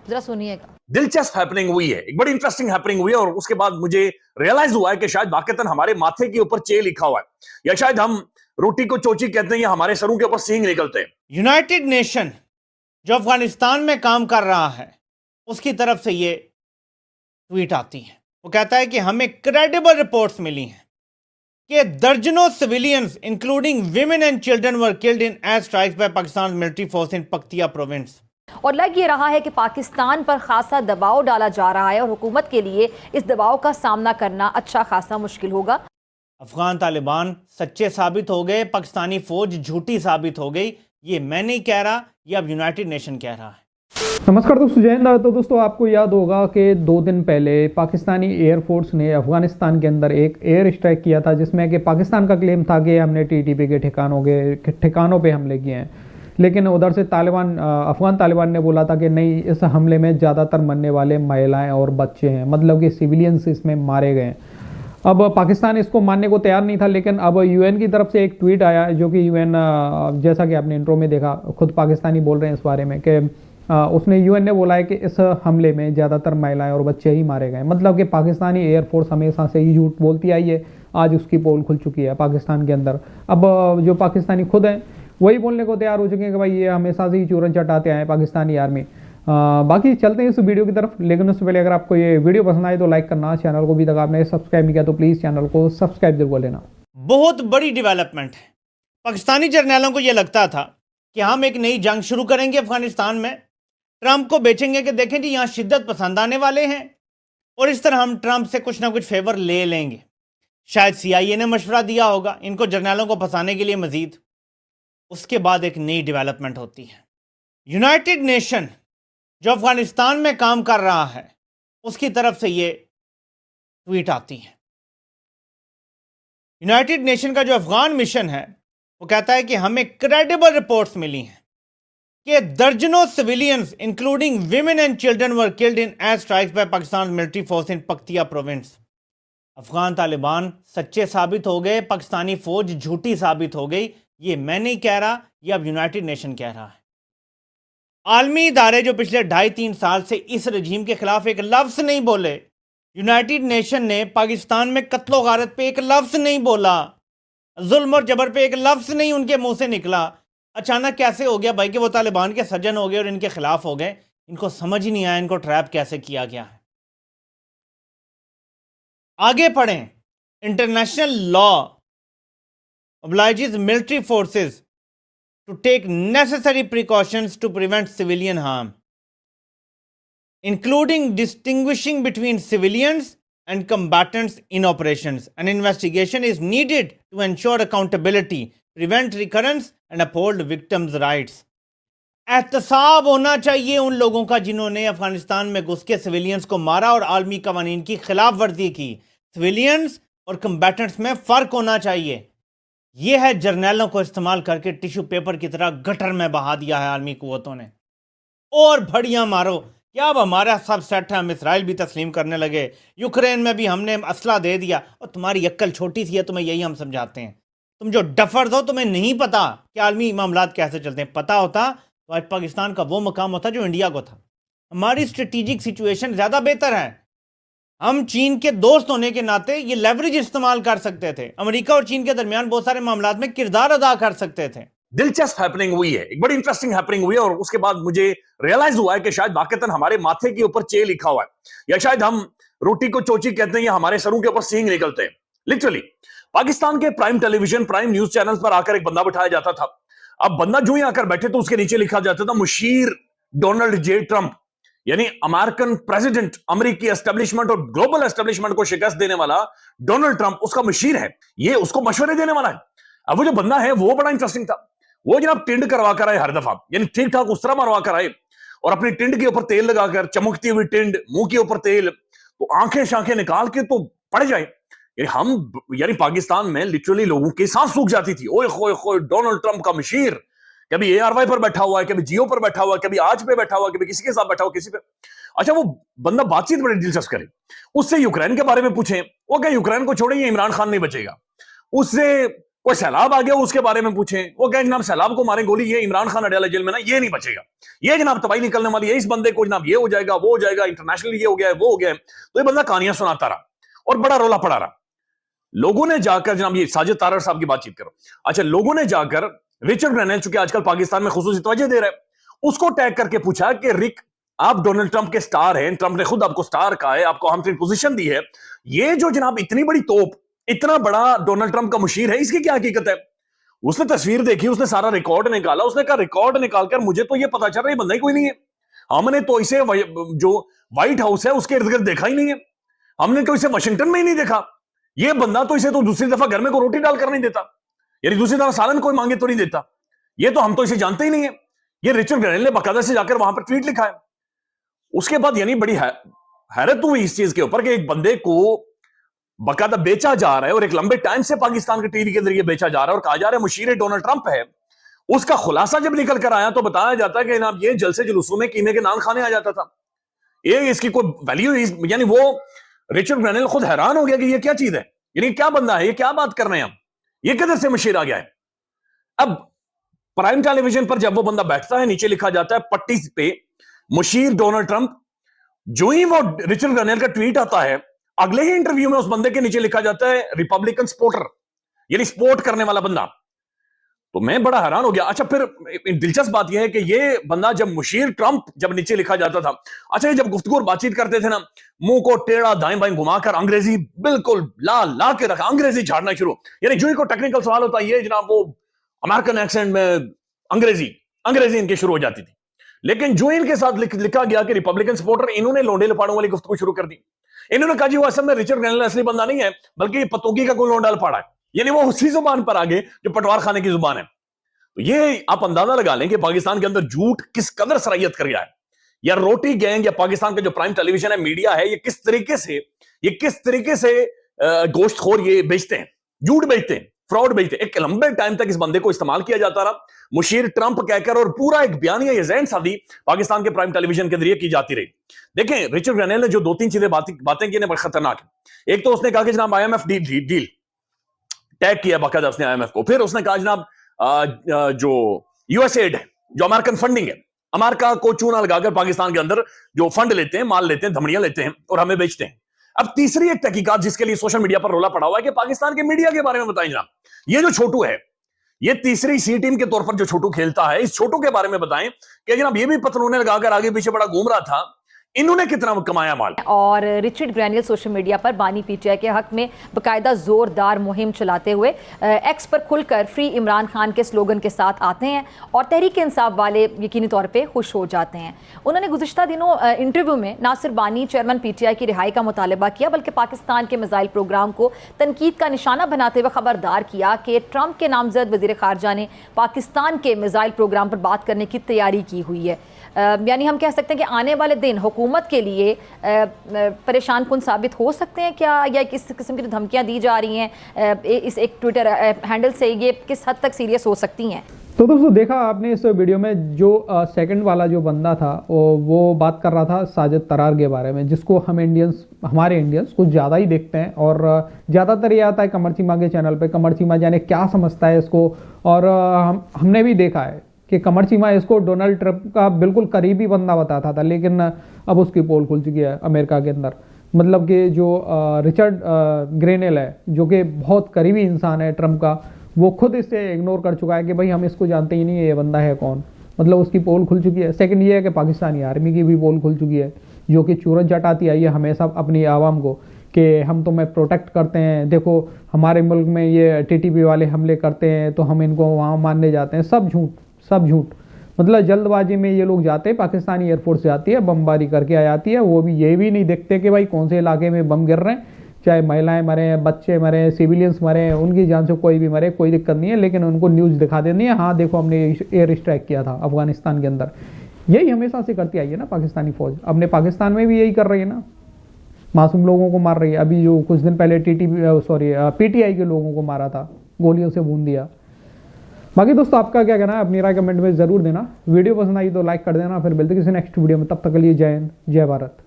जरा सुनिएगा। दिलचस्प हैपनिंग हुई है, एक बड़ी इंटरेस्टिंग हैपनिंग हुई है और उसके बाद मुझे रियलाइज हुआ है कि शायद वाकईतन हमारे माथे के ऊपर चे लिखा हुआ है, या शायद हम रोटी को चोची कहते हैं या हमारे सरों के ऊपर सींग निकलते हैं। यूनाइटेड नेशन जो अफगानिस्तान में काम कर रहा है उसकी तरफ से ये ट्वीट आती है। वो कहता है कि हमें क्रेडिबल रिपोर्ट्स मिली हैं कि दर्जनों civilians including women and children were killed in air strikes by Pakistan military force in Paktia province. और लग ये रहा है कि पाकिस्तान पर खासा दबाव डाला जा रहा है और हुकूमत के लिए इस दबाव का सामना करना अच्छा खासा मुश्किल होगा। अफगान तालिबान सच्चे साबित हो गए, पाकिस्तानी फौज झूठी साबित हो गई। ये मैं नहीं कह रहा, ये अब यूनाइटेड नेशन कह रहा है। नमस्कार दोस्तों, जय हिंद। तो दोस्तों आपको याद होगा कि 2 दिन पहले पाकिस्तानी एयरफोर्स ने अफगानिस्तान के अंदर एक एयर स्ट्राइक किया था, जिसमें कि पाकिस्तान का क्लेम था कि हमने टीटीपी के ठिकानों पे हमले किए हैं। लेकिन उधर से अफगान तालिबान ने बोला था कि नहीं, इस हमले में ज़्यादातर मरने वाले महिलाएं और बच्चे हैं, मतलब कि सिविलियंस इसमें मारे गए हैं। अब पाकिस्तान इसको मानने को तैयार नहीं था, लेकिन अब यूएन की तरफ से एक ट्वीट आया, जो कि यूएन, जैसा कि आपने इंट्रो में देखा, खुद पाकिस्तानी बोल रहे हैं इस बारे में कि उसने यूएन ने बोला है कि इस हमले में ज़्यादातर महिलाएं और बच्चे ही मारे गए। मतलब कि पाकिस्तानी एयरफोर्स हमेशा से ही झूठ बोलती आई है, आज उसकी पोल खुल चुकी है पाकिस्तान के अंदर। अब जो पाकिस्तानी खुद हैं वही बोलने को तैयार हो चुके हैं कि भाई ये हमेशा से ही चूरन चटाते आए पाकिस्तानी आर्मी। बाकी चलते हैं इस वीडियो की तरफ, लेकिन उससे पहले अगर आपको ये वीडियो पसंद आए तो लाइक करना, चैनल को भी तक आपने सब्सक्राइब नहीं किया तो प्लीज़ चैनल को सब्सक्राइब जरूर लेना। बहुत बड़ी डेवलपमेंट है। पाकिस्तानी जर्नैलों को यह लगता था कि हम एक नई जंग शुरू करेंगे अफगानिस्तान में, ट्रंप को बेचेंगे कि देखें जी यहाँ शिद्दत पसंद आने वाले हैं और इस तरह हम ट्रंप से कुछ ना कुछ फेवर ले लेंगे। शायद CIA ने मशवरा दिया होगा इनको जर्नैलों को फंसाने के लिए मजीद। उसके बाद एक नई डेवलपमेंट होती है। यूनाइटेड नेशन जो अफगानिस्तान में काम कर रहा है उसकी तरफ से ये ट्वीट आती है। यूनाइटेड नेशन का जो अफगान मिशन है वो कहता है कि हमें क्रेडिबल रिपोर्ट्स मिली हैं कि दर्जनों civilians including women and children were killed in air strikes by Pakistan military force in Paktia province. Afghan Taliban सच्चे साबित हो गए, पाकिस्तानी फौज झूठी साबित हो गई। ये मैं नहीं कह रहा, ये अब यूनाइटेड नेशन कह रहा है। आलमी इदारे जो पिछले 2.5-3 साल से इस रजीम के खिलाफ एक लफ्ज नहीं बोले, यूनाइटेड नेशन ने पाकिस्तान में कत्लो गारत पे एक लफ्ज नहीं बोला, जुल्म और जबर पे एक लफ्ज नहीं उनके मुंह से निकला। अचानक कैसे हो गया भाई कि वो तालिबान के सज्जन हो गए और इनके खिलाफ हो गए? इनको समझ ही नहीं आया इनको ट्रैप कैसे किया गया है। आगे पढ़ें। International law obliges military forces to take necessary precautions to prevent civilian harm, including distinguishing between civilians and combatants in operations. An investigation is needed to ensure accountability, prevent recurrence and uphold victims' rights. एहतसाब होना चाहिए उन लोगों का जिन्होंने अफगानिस्तान में घुस के सिविलियंस को मारा और आलमी कवानीन की खिलाफ वर्जी की। सिविलियंस और कम्बैटेंट्स में फ़र्क होना चाहिए। यह है जर्नैलों को इस्तेमाल करके टिश्यू पेपर की तरह गटर में बहा दिया है आलमी कुव्वतों ने। और भड़ियाँ मारो, क्या अब हमारा सब सेट है, हम इसराइल भी तस्लीम करने लगे, यूक्रेन में भी हमने असला दे दिया। और तुम्हारी अक्ल छोटी सी है, तुम्हें यही हम समझाते हैं। तुम जो डफर्स हो, तुम्हें नहीं पता कि आलमी मामलात कैसे चलते हैं। पता होता तो आज पाकिस्तान का वो मकाम होता जो इंडिया को था। हमारी स्ट्रेटेजिक सिचुएशन ज़्यादा बेहतर है। हम चीन के दोस्त होने के नाते ये लेवरेज इस्तेमाल कर सकते थे। अमेरिका और चीन के दरमियान बहुत सारे मामलात में किरदार अदा कर सकते थे। दिलचस्प हैपनिंग हुई है, एक बड़ी इंटरेस्टिंग हैपनिंग हुई है और उसके बाद मुझे रियलाइज हुआ है कि शायद वाकईतन हमारे माथे के ऊपर चे लिखा हुआ है, या शायद हम रोटी को चोची कहते हैं या हमारे सरों के ऊपर सींग निकलते हैं। लिटरली पाकिस्तान के prime television, prime news channel पर आकर एक बंदा बिठाया जाता था। अब बंदा जो ही आकर बैठे तो उसके नीचे लिखा जाता था मुशीर डोनाल्ड जे ट्रंप, यानी अमेरिकन प्रेसिडेंट, अमेरिकी एस्टेब्लिशमेंट और ग्लोबल एस्टेब्लिशमेंट को शिकस्त देने वाला डोनाल्ड ट्रंप उसका मुशीर है, ये उसको मशवरे देने वाला है। अब वो जो बंदा है वो बड़ा इंटरेस्टिंग था। वो जनाब टिंड करवा कर आए हर दफा, यानी ठीक ठाक उस तरह मरवा कर आए और अपनी टिंड के ऊपर तेल लगाकर, चमकती हुई टिंड, मुंह के ऊपर तेल, तो आंखें शांखें निकाल के तो पड़ जाए। यानी पाकिस्तान में लिटरली लोगों की सांस सूख जाती थी। ओए खोए खोए, डोनाल्ड ट्रंप का मुशीर, कभी ARY पर बैठा हुआ है, कभी जियो पर बैठा हुआ है, कभी आज पे बैठा हुआ है, कभी किसी के साथ बैठा हुआ किसी पे। अच्छा, वो बंदा बातचीत बड़ी दिलचस्प करे। उससे यूक्रेन के बारे में पूछे, वो क्या यूक्रेन को छोड़े, ये इमरान खान नहीं बचेगा। उससे कोई सैलाब आ गया उसके बारे में पूछें, वो कहें जनाब सैलाब को मारें गोली, ये इमरान खान अडयाला जेल में ना, ये नहीं बचेगा, ये जनाब तबाही निकलने वाली है, इस बंदे को जनाब ये हो जाएगा, वो हो जाएगा, इंटरनेशनल ये हो गया है, वो हो गया है। तो ये बंदा कहानियां सुनाता रहा और बड़ा रोला पड़ा रहा। लोगों ने जाकर जनाब, ये साजिद तारड़ साहब की बातचीत करो, अच्छा, लोगों ने जाकर रिचर्ड ग्रेनेल, चूंकि आजकल पाकिस्तान में खुसूसी तवज्जो दे रहा है, उसको टैग करके पूछा कि रिक, आप डोनाल्ड ट्रंप के स्टार हैं, ट्रंप ने खुद आपको स्टार कहा है, आपको हमसे पोजीशन दी है, ये जो जनाब इतनी बड़ी तोप, इतना बड़ा डोनाल्ड ट्रंप का मुशीर है, इसकी क्या हकीकत है? उसने तस्वीर देखी, उसने सारा रिकॉर्ड निकाला, उसने कहा रिकॉर्ड निकालकर मुझे तो ये पता चल रहा है बंदा ही कोई नहीं है, हमने तो इसे जो व्हाइट हाउस है उसके इर्द गिर्द देखा ही नहीं है, हमने तो इसे वाशिंगटन में ही नहीं देखा, ये बंदा तो इसे तो दूसरी दफा घर में को रोटी डालकर नहीं देता, यानी दूसरी दफा सालन कोई मांगे तो नहीं देता, ये तो हम तो इसे जानते ही नहीं है। ये रिचर्ड ग्रेनेल ने बाकायदा से जाकर वहां पर ट्वीट लिखा है। उसके बाद यानी बड़ी हैरत हुई इस चीज के ऊपर कि एक बंदे को बाकायदा बेचा जा रहा है और एक लंबे टाइम से पाकिस्तान के टीवी के जरिए बेचा जा रहा है और कहा जा रहा है मुशीर डोनाल्ड ट्रंप है। उसका खुलासा जब निकल कर आया तो बताया जाता है कि जनाब ये जलसे जुलूसों में कीमे के नान खाने आ जाता था, ये इसकी कोई वैल्यू, यानी वो रिचर्ड ग्रेनेल खुद हैरान हो गया कि ये क्या चीज है, यानी क्या बंदा है, ये क्या बात कर रहे हैं हम, ये किधर से मुशीर आ गया है। अब प्राइम टेलीविजन पर जब वो बंदा बैठता है, नीचे लिखा जाता है पट्टी पे मुशीर डोनाल्ड ट्रंप, जो ही वो रिचर्ड ग्रेनेल का ट्वीट आता है, अगले ही इंटरव्यू में उस बंदे के नीचे लिखा जाता है रिपब्लिकन सपोर्टर, यानी सपोर्ट करने वाला बंदा। तो मैं बड़ा हैरान हो गया। अच्छा, फिर दिलचस्प बात यह है कि ये बंदा जब मुशीर ट्रंप जब नीचे लिखा जाता था, अच्छा, ये जब गुफ्तगू और बातचीत करते थे ना, मुंह को टेढ़ा दाएं बाएं घुमाकर अंग्रेजी बिल्कुल ला के रखा, अंग्रेजी झाड़ना शुरू, यानी जो ही को टेक्निकल सवाल होता है, ये जनाब वो अमेरिकन एक्सेंट में अंग्रेजी इनके शुरू हो जाती थी। लेकिन जो इनके साथ लिखा गया कि रिपब्लिकन सपोर्टर, इन्होंने लोंडे लपाड़ों वाली गुफ्तगू शुरू कर दी। इन्होंने कहा जी वो असल में रिचर्ड ग्रेनेल असली बंदा नहीं है, बल्कि पतोगी का कोई लोंडा लपाड़ा है, यानी वो उसी जुबान पर आगे जो पटवार खाने की जुबान है। तो ये आप अंदाजा लगा लें कि पाकिस्तान के अंदर झूठ किस कदर सरायत कर गया है, या रोटी गैंग या पाकिस्तान का जो प्राइम टेलीविजन है, मीडिया है, ये किस तरीके से गोश्तखोर ये बेचते हैं, झूठ बेचते हैं, फ्रॉड बेचते हैं। एक लंबे टाइम तक इस बंदे को इस्तेमाल किया जाता रहा, मुशीर ट्रंप कहकर, और पूरा एक बयानिया ये ज़हन सादी पाकिस्तान के प्राइम टेलीविजन के जरिए की जाती रही। देखें, रिचर्ड ग्रेनेल ने जो 2-3 चीजें बातें की, बड़ी खतरनाक है। एक तो उसने कहा कि जनाब IMF डील टैग किया बाकायदा उसने IMF को। फिर उसने कहा जनाब जो USAID है, जो अमेरिकन फंडिंग है, अमेरिका को चूना लगाकर पाकिस्तान के अंदर जो फंड लेते हैं, माल लेते हैं, धमनियां लेते हैं और हमें बेचते हैं। अब तीसरी एक तहकीकात जिसके लिए सोशल मीडिया पर रोला पड़ा हुआ है कि पाकिस्तान के मीडिया के बारे में बताएं जनाब, ये जो छोटू है, ये तीसरी सी टीम के तौर पर जो छोटू खेलता है, इस छोटू के बारे में बताएं कि जनाब ये भी पतलूने लगाकर आगे पीछे बड़ा घूम रहा था, इन्होंने कितना कमाया माल। और रिचर्ड ग्रेनेल सोशल मीडिया पर बानी PTI के हक में बाकायदा जोरदार मुहिम चलाते हुए एक्स पर खुलकर फ्री इमरान खान के स्लोगन के साथ आते हैं और तहरीक इंसाफ वाले यकीनी तौर पे खुश हो जाते हैं। उन्होंने गुज़िश्ता दिनों इंटरव्यू में ना सिर्फ बानी चेयरमैन PTI की रिहाई का मुतालबा किया, बल्कि पाकिस्तान के मिसाइल प्रोग्राम को तनकीद का निशाना बनाते हुए खबरदार किया कि ट्रंप के नामजद वज़ीर ख़ारजा ने पाकिस्तान के मिसाइल प्रोग्राम पर बात करने की तैयारी की हुई है। यानी हम कह सकते हैं कि आने वाले दिन हुकूमत के लिए परेशान कुन साबित हो सकते हैं क्या, या किस किस्म की धमकियां दी जा रही हैं इस एक ट्विटर हैंडल से, ये किस हद तक सीरियस हो सकती हैं? तो दोस्तों, देखा आपने इस वीडियो में जो सेकंड वाला जो बंदा था वो बात कर रहा था साजिद तरार के बारे में, जिसको हमारे इंडियंस कुछ ज़्यादा ही देखते हैं, और ज़्यादातर ये आता है कमर चीमा के चैनल पे। कमर चीमा जाने क्या समझता है इसको, और हमने भी देखा है कि कमर चीमा इसको डोनाल्ड ट्रंप का बिल्कुल करीबी बंदा बताता था, लेकिन अब उसकी पोल खुल चुकी है अमेरिका के अंदर। मतलब कि जो रिचर्ड ग्रेनेल है, जो कि बहुत करीबी इंसान है ट्रंप का, वो खुद इससे इग्नोर कर चुका है कि भाई हम इसको जानते ही नहीं है, ये बंदा है कौन। मतलब उसकी पोल खुल चुकी है। सेकंड ये है कि पाकिस्तानी आर्मी की भी पोल खुल चुकी है, जो कि चूरन जटाती आई है हमेशा अपनी आवाम को कि हम तुम्हें प्रोटेक्ट करते हैं, देखो हमारे मुल्क में ये TTP वाले हमले करते हैं तो हम इनको वहाँ मानने जाते हैं। सब झूठ। मतलब जल्दबाजी में ये लोग जाते हैं, पाकिस्तानी एयरफोर्स जाती है, बमबारी करके आ जाती है, वो भी ये भी नहीं देखते कि भाई कौन से इलाके में बम गिर रहे हैं, चाहे महिलाएं मरे, बच्चे मरे, सिविलियंस मरे, उनकी जान से कोई भी मरे, कोई दिक्कत नहीं है, लेकिन उनको न्यूज़ दिखा देनी है, हाँ देखो हमने एयर स्ट्राइक किया था अफगानिस्तान के अंदर। यही हमेशा से करती आई है ना पाकिस्तानी फौज, अपने पाकिस्तान में भी यही कर रही है ना, मासूम लोगों को मार रही है। अभी जो कुछ दिन पहले PTI के लोगों को मारा था, गोलियों से भून दिया। बाकी दोस्तों, आपका क्या कहना है अपनी राय कमेंट में जरूर देना। वीडियो पसंद आई तो लाइक कर देना। फिर मिलते किसी नेक्स्ट वीडियो में, तब तक के लिए जय हिंद, जय भारत।